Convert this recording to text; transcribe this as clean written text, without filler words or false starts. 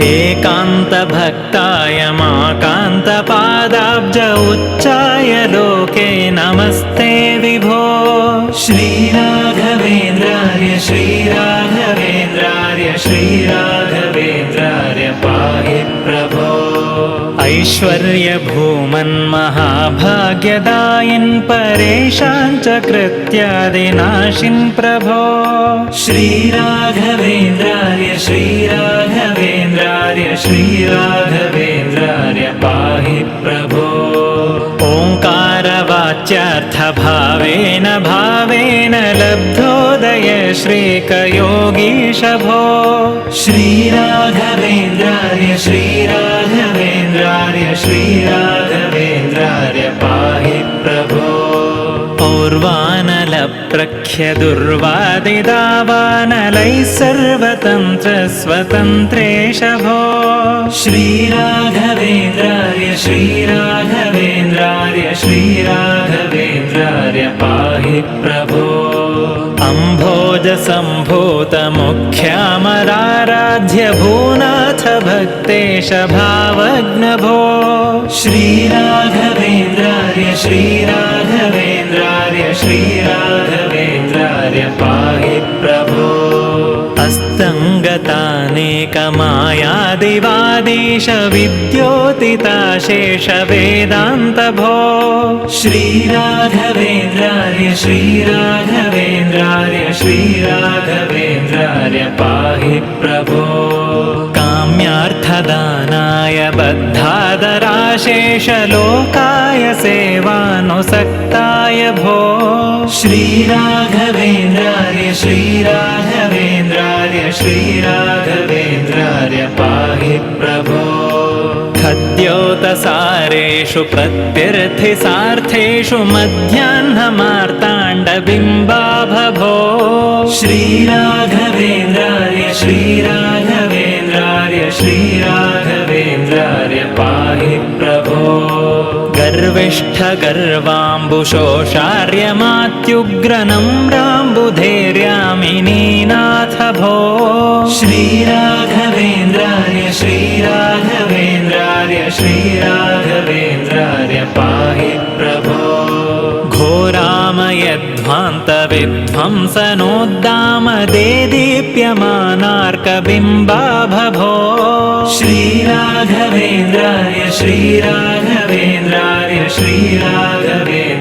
एकान्तभक्ताय माकान्तपादाब्ज उच्चाय लोके नमस्ते विभो। श्रीराघवेन्द्रार्य श्रीराघवेन्द्रार्य श्रीराघवेन्द्रार्य पाहि प्रभो। ऐश्वर्यभूमन्महाभाग्यदायिन् परेशाञ्च कृत्यादिनाशिन् प्रभो। श्रीराघवेन्द्रार्य श्रीराघवेन्द्रार्य श्रीराघवेन्द्रार्य पाहि प्रभो। ओङ्कारवाच्यार्थभावेन भावेन लब्धोदय श्रीकयोगीश भो। श्रीराघवेन्द्रार्य श्रीराघवेन्द्रार्य श्रीराघवेन्द्रार्य पाहि प्रभो। और्वानलप्रख्यदुर्वादिदावानलैः सर्वतन्त्रस्वतन्त्रेश भो। श्रीराघवेन्द्रार्य श्रीराघवेन्द्रार्य श्रीराघवेन्द्रार्य पाहि प्रभो। अम्भोजसम्भूतमुख्यामराराध्य भूनाथ भक्तेश भावज्ञ भो। श्रीराघवेन्द्रार्य श्रीराघवेन्द्रार्य श्रीराघवेन्द्रार्य पाहि प्रभो। अस्तङ्गतानेकमायादिवादीश विद्योतिताशेष वेदान्त भो। श्रीराघवेन्द्रार्य श्रीराघवेन्द्रार्य श्रीराघवेन्द्रार्य पाहि प्रभो। काम्यार्थदानाय बद्धादराशेष लोकाय सेवानुसक्ताय भो। श्रीराघवेन्द्रार्य श्रीराघवेन्द्रार्य श्रीराघवेन्द्रार्य पाहि प्रभो। खद्योतसारेषु प्रत्यर्थिसार्थेषु मध्याह्नमार्ताण्डबिम्बाभभो। श्रीराघवेन्द्रार्य श्रीराघवेन्द्रार्य श्रीराघवेन्द्रार्य पाहि प्रभो। गर्विष्ठगर्वाम्बुशोषार्यमात्युग्रनम्राम्बुधैर्यामिनीनाथ भो। श्रीराघवेन्द्रार्य श्रीराघवेन्द्रार्य श्रीराघवेन्द्रार्य पाहि प्रभो। घोरामयध्वान्तविध्वंसनोद्दामदेदीप्यमानार्कबिम्बाभभो। श्रीराघवेन्द्रार्य श्रीराघवेन्द्रार्य श्रीराघवेन्द्रार्य